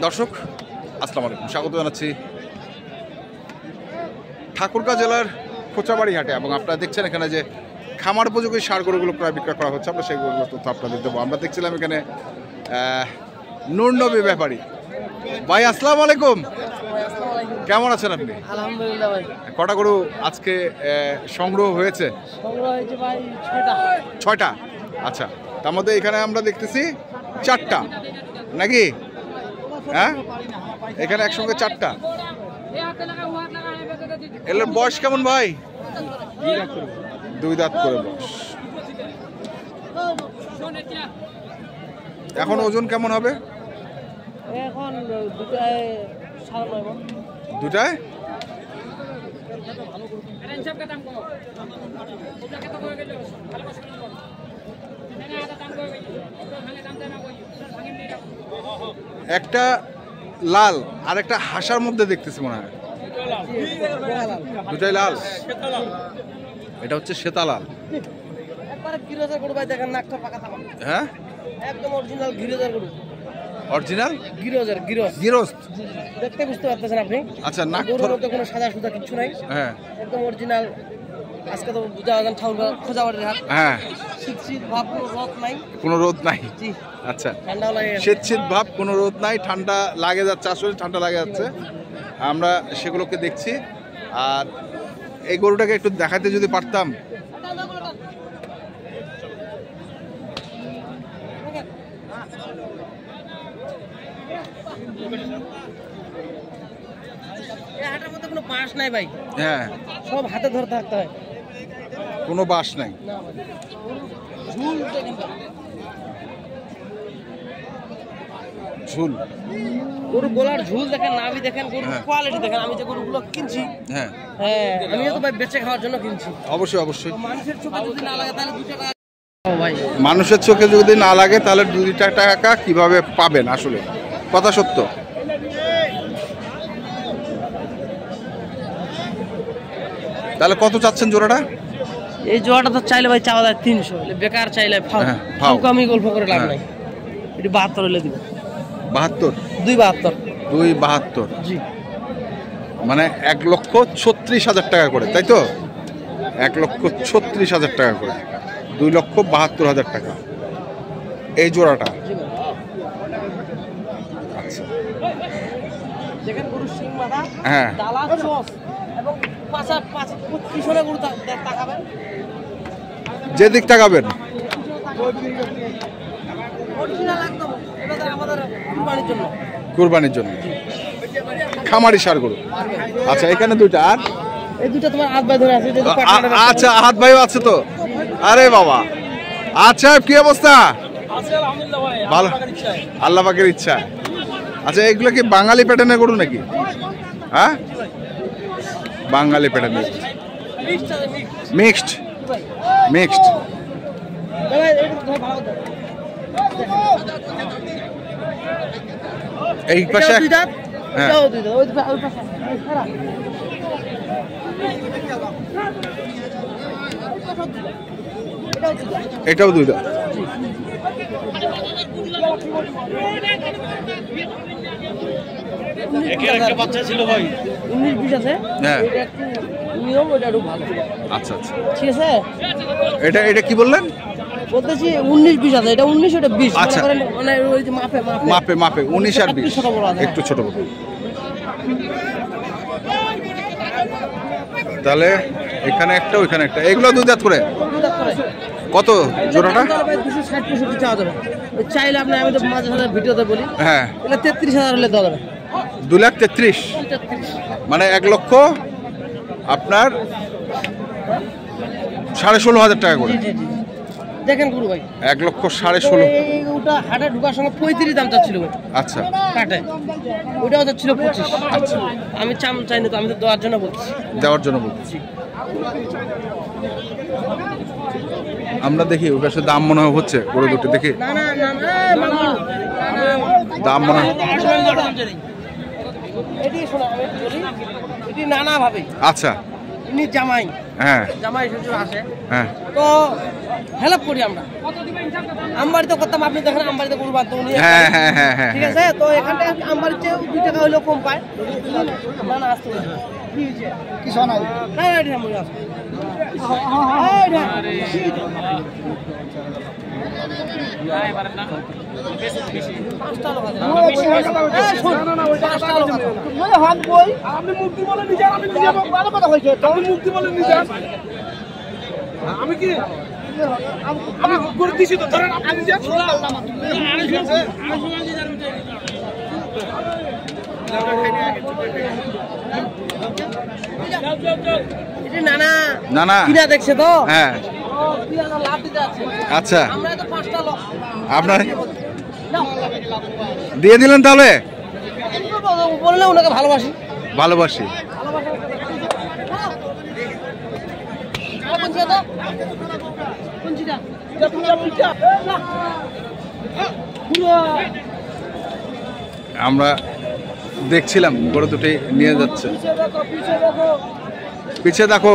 দর্শক আসসালামু আলাইকুম, স্বাগত জানাচ্ছি ঠাকুরগাঁ জেলার খোঁচাবাড়ি হাটে। এবং আপনারা দেখছেন এখানে যে খামার উপযোগী সার গরুগুলো প্রায় বিক্রয় করা হচ্ছে, আমরা সেই গরুগুলোর তথ্য আপনাদের দেবো। আমরা দেখছিলাম এখানে নূর নবী ব্যাপারী ভাই, আসসালামু আলাইকুম, কেমন আছেন আপনি? আলহামদুলিল্লাহ ভাই। কটা গরু আজকে সংগ্রহ হয়েছে? ভাই 6টা। আচ্ছা, তার মধ্যে এখানে আমরা দেখতেছি 4টা নাকি? হ্যাঁ, এখানে একসঙ্গে 4টা। এর বয়স কেমন ভাই? 2 দাঁত করে বয়স। এখন ওজন কেমন হবে? এখন দুটায় 2টায় একটা লাল আর একটা হাসার মধ্যে দেখতেছি মনে হয়। 2টাই লাল। এটা হচ্ছে শ্বেতা লাল। একবারে গিরোজার গরু ভাই, দেখেন নাকটা পাকা থাকা। হ্যাঁ, একদম অরিজিনাল গিরোজার গরু। অরিজিনাল গিরোজ দেখতে বুঝতে পারতেছেন আপনি? আচ্ছা, নাক গরুর মধ্যে কোনো সাদা সুদা কিছু নাই। হ্যাঁ, একদম অরিজিনাল। আজকে তো বুঝা যান ঠাকুরগাঁ খোঁজাবাড়ির হাট। হ্যাঁ, শীত ভাব, কোনো রোদ নাই। কোনো রোদ নাই। জি, আচ্ছা, ঠান্ডাও লাগে। শীত ভাব, কোনো রোদ নাই, ঠান্ডা লাগে যাচ্ছে, আসলে ঠান্ডা লাগে যাচ্ছে। আমরা সেগুলোকে দেখছি। আর এই গরুটাকে একটু দেখাতে যদি পারতাম। এই হাটের মধ্যে কোনো বাঁশ নাই ভাই। হ্যাঁ, সব হাতে ধরে থাকতে হয়। কোনো বাস নাই। ঝুল দেখেন ভাই। ঝুল, গরু গোলার ঝুল দেখেন, নাভি দেখেন, গরুর কোয়ালিটি দেখেন। আমি যে গরুগুলো কিনছি, হ্যাঁ, আমি তো ভাই বেঁচে খাওয়ার জন্য কিনছি। অবশ্যই অবশ্যই। মানুষের চোখে যদি না লাগে তাহলে 2 টাকা ভাই। মানুষের চোখে যদি না লাগে তাহলে 2 টাকা কিভাবে পাবেন? আসলে কথা সত্য। তাহলে কত চাচ্ছেন জোড়াটা? এই জোড়াটা তো চাইলে ভাই চাওয়া যায় 300, বেকার চাইলে ফাউ আমি গল্প করে লাভ নাই। এটি 72 হলে দিব। 72? 272 জি, মানে 1,36,000 টাকা করে, তাই তো? 1,36,000 টাকা করে, 2,72,000 টাকা এই জোড়াটা। আচ্ছা, দেখেন গরুর সিং মাথা, হ্যাঁ, ডালা চোষ এবং পিছনে গরু তাকাবেন, যেদিক তাকাবেন অরিজিনাল একদম। এটা আমাদের কুরবানির জন্য খামারি সার গরু। আচ্ছা, এখানে 2টা। আর এই 2টা তোমার হাত ভাই ধরে আছে। আচ্ছা, হাত ভাইও আছে তো? আরে বাবা, আচ্ছা, কি অবস্থা? ভালো, আল্লাহ পাকের ইচ্ছা। আচ্ছা, এগুলো কি বাঙালি প্যাটার্নের গরু নাকি? হ্যাঁ, বাঙালি প্যাটার্নের মিক্সড। এই পাশে হ্যাঁ, এটাও 2 দাঁত। বাচ্চা ছিল ভাই, 19-20 আছে। হ্যাঁ, নিয়ম ওটা একটু ভালো। আচ্ছা আচ্ছা, ঠিক আছে। এটা কি বললেন? বলতেছি 19-20 আছে। এটা 19, ওটা 20। আচ্ছা, মানে ওই যে মাপে 19 আর 20, একটু ছোট বড়। তাহলে এখানে একটা, ওইখানে একটা, এগুলো 2 দাঁত করে। কত জোড়াটা? 260-65 চাওয়া যাবে। চাইলে আপনি, আমি তো মাঝে মাঝে ভিডিওতে বলি, হ্যাঁ, এটা 33,000 হলে দেওয়া যাবে। 2,33,000 মানে 1 লক্ষ আপনার 16,500 টাকা করে। দেখেন গুরু ভাই, 1,16,500। ওটা হাটে ঢোকার সময় 35 দাম চাচ্ছিল ভাই। আচ্ছা, কাটে ওটাও চাচ্ছিল 25। আচ্ছা, আমি চাইনি তো, আমি তো দেওয়ার জন্য বলছি। আমরা দেখি ওর কাছে দাম মনে হচ্ছে গরু দুটো দেখি। দাম মনে হয় এটি শোনা, এটি নানা ভাবে। আচ্ছা, ইনি জামাই, হ্যাঁ জামাই শ্বশুর আসে, হ্যাঁ তো হেল্প করি আমরা। আমবাড়িতে করতাম, আপনি দেখেন আমবাড়িতে গরু বাঁধতে উনি, হ্যাঁ হ্যাঁ হ্যাঁ হ্যাঁ ঠিক আছে। তো এখানটা আমবাড়িতে 2 টাকা হইলেও কম পায়। না না আসতে বলে কি হয়েছে, কি শোনাই না না এটা মনে আছে। আমি কি আমি করে দিছি তো, ধরেন আপনি নিজে নানা নানা কিনা দেখছে তো, হ্যাঁ লাভ দিতে আছে। আচ্ছা আমরা তো 5টা লোক আপনার নাও। দিয়ে দিলেন তাহলে? বললে ওনাকে ভালোবাসি, ভালোবাসি। আমরা দেখছিলাম গরু দুটি নিয়ে যাচ্ছে। পিছে দেখো,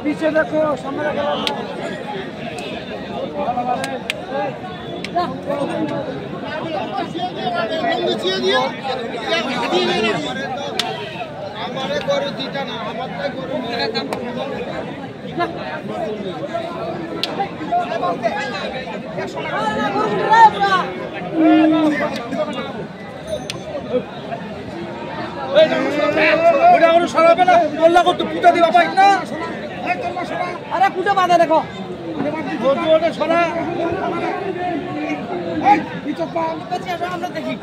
পিছে দেখো, সামনে দেখো। আরে কুটে বাঁধা দেখো, আমরা দেখি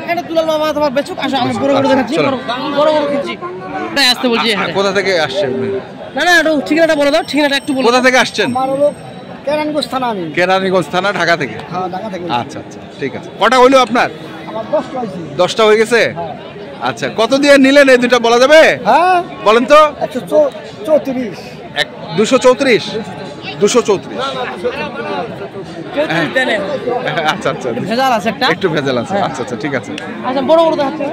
এখানে তুলার মামা তোমার বেচুক। আসো আমি বড় বড় দেখাচ্ছি, বড় বড় কিনছি। আসতে বলছি। কোথা থেকে আসছেন? না না একটু ঠিকানাটা বলে দাও, ঠিকানাটা একটু বলো। কোথা থেকে আসছেন? আমার হলো কেরানীগঞ্জ থানা। আমি কেরানীগঞ্জ থানা, ঢাকা থেকে? হ্যাঁ, ঢাকা থেকে। আচ্ছা আচ্ছা ঠিক আছে। কটা হইলো আপনার? আমার 10টা হয়েছে। 10টা হয়ে গেছে? আচ্ছা, কত দিয়ে নিলেন এই দুটা বলা যাবে? হ্যাঁ বলেন তো। 134। 234? 234। আচ্ছা আচ্ছা, ভেজাল আছে একটা, একটু ভেজাল আছে। আচ্ছা আচ্ছা ঠিক আছে। আচ্ছা বড় বড় দেখাচ্ছি।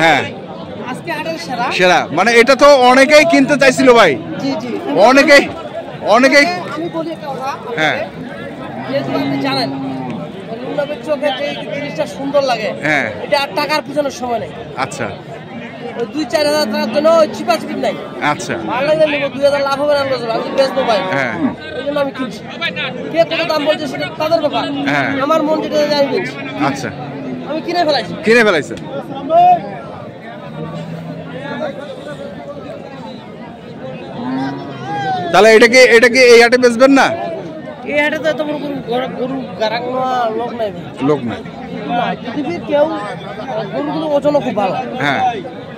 হ্যাঁ আজকে হাটের সেরা সেরা, মানে এটা তো অনেকেই কিনতে চাইছিল ভাই, জি জি অনেকেই। আমি বলি একটা কথা, হ্যাঁ যেহেতু আপনি জানেন রুনাবের চোখে যে জিনিসটা সুন্দর লাগে, হ্যাঁ এটা আর টাকার পিছনের সময় নেই। আচ্ছা ওই 2-4 হাজার টাকার জন্য ওই চিপাচিপি নাই। আচ্ছা ভালো লাগলে নেবো, 2000 লাভ হবে না আমি বেচবো ভাই। হ্যাঁ ওই জন্য আমি কিনছি। কে কত দাম বলছে সেটা তাদের ব্যাপার, হ্যাঁ। আমার মন যেটা যায় আমি কিনছি, আচ্ছা আমি কিনে ফেলাইছি। কিনে ফেলাইছেন? তাহলে এটাকে এই হাটে বেচবেন না? এই হাটে তো এত বড় গরু গাড়া কোনো লোক নাই ভাই। লোক না? না, পৃথিবীর কেউ গরুগুলো ওজনও খুব ভালো। হ্যাঁ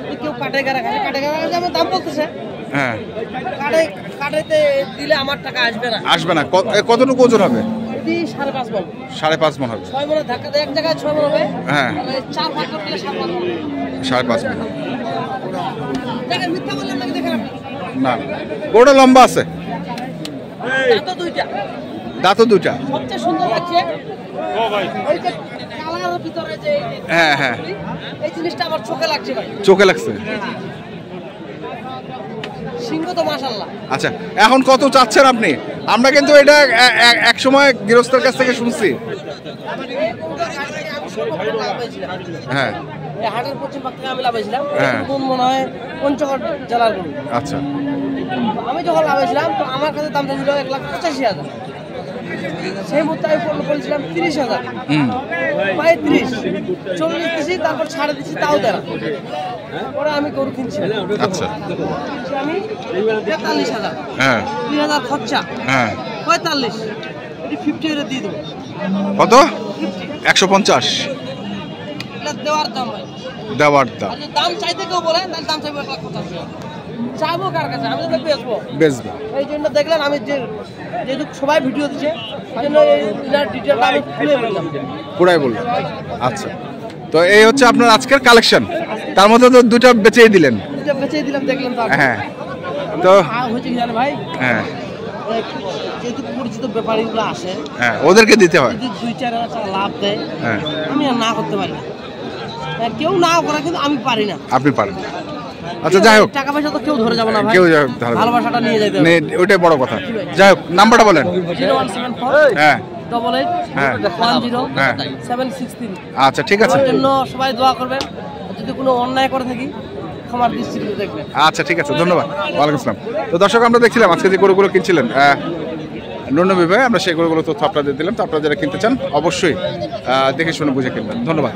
যদি কেউ কাটে গাড়া খায়, কাটে গাড়া আমার দাম বলতেছে, হ্যাঁ কাটাইতে দিলে আমার টাকা আসবে না। আসবে না? কতটুকু ওজন হবে? যদি 5.5 মণ, 5.5 মণ হবে। 6 মণের ধাক্কা দেয় এক জায়গায় 6 মণ হবে। হ্যাঁ। তাহলে 4 ভাগ করতে গেলে 7 মণ হবে। 5.5 মণ। দেখেন মিথ্যা বললাম নাকি, দেখেন আপনি। না, গরুটা লম্বা আছে, দাঁতও 2টা, দাঁতও 2টা। সবচেয়ে সুন্দর লাগছে এই যে কালারের ভিতরে যে হ্যাঁ হ্যাঁ এই জিনিসটা আমার চোখে লাগছে ভাই। চোখে লাগছে। সিংহ তো মাশাআল্লাহ। আচ্ছা, এখন কত চাচ্ছেন আপনি? আমরা কিন্তু এটা এক সময় গৃহস্থের কাছ থেকে শুনছি। হ্যাঁ এই হাটের পশ্চিম ভাগ থেকে আমি লাভাইছিলাম। হ্যাঁ। মনে হয় পঞ্চগড় জেলার গরু। আচ্ছা আমি যখন লাভাইছিলাম তো আমার কাছে দাম ছিল 1,85,000। সেই মুহূর্তে আমি বলছিলাম 30,000, হুম 35, 40 দিছি, তারপর ছাড়ে দিছি, তাও দেয় না। পরে আমি গরু কিনছি, আচ্ছা আমি 43,000, হ্যাঁ 2,000 খরচা, হ্যাঁ 45, এটি 50 এর দিয়ে দেবো। কত? 150 এটা দেওয়ার দাম ভাই, দেওয়ার দাম। আর যদি দাম চাইতে কেউ বলে তাহলে দাম চাইবো 1,85,000। চাইবো কার কাছে? আমি তো বেচবো। বেচবে। এই জন্য দেখলেন আমি যেহেতু সবাই ভিডিও দিচ্ছে সেই জন্য এই ডিটেলটা আমি খুলে বললাম। পুরাই বললাম। আচ্ছা, তো এই হচ্ছে আপনার আজকের কালেকশন। তার মধ্যে তো 2টা বেচেই দিলেন। দুটো বেচেই দিলাম, দেখলেন তো আপনি। হ্যাঁ তো হয়েছে কি জানেন ভাই, হ্যাঁ যেহেতু পরিচিত ব্যাপারীগুলো আসে, হ্যাঁ ওদেরকে দিতে হয়। যদি 2-4 হাজার টাকা লাভ দেয় হ্যাঁ আমি আর না করতে পারি না। কেউ নাও করে কিন্তু আমি পারি না। আপনি পারেন। আচ্ছা যাই হোক, টাকা পয়সা তো কেউ ধরে যাবে না ভাই, কেউ ধরে যাবে না। ভালোবাসাটা নিয়ে যেতে হবে, ওইটাই বড় কথা। যাই হোক, নাম্বারটা বলেন। 0174 হ্যাঁ 88 হ্যাঁ 10 হ্যাঁ 763। আচ্ছা ঠিক আছে, আমার জন্য সবাই দোয়া করবেন, যদি কোনো অন্যায় করে থাকি ক্ষমার দৃষ্টিতে দেখবেন। আচ্ছা ঠিক আছে, ধন্যবাদ। ওয়ালাইকুম আসসালাম। তো দর্শক, আমরা দেখছিলাম আজকে যে গরুগুলো কিনছিলেন নুরনবী ভাই, আমরা সেই গরুগুলো তথ্য আপনাদের দিলাম। তো আপনারা যারা কিনতে চান অবশ্যই দেখে শুনে বুঝে কিনবেন। ধন্যবাদ।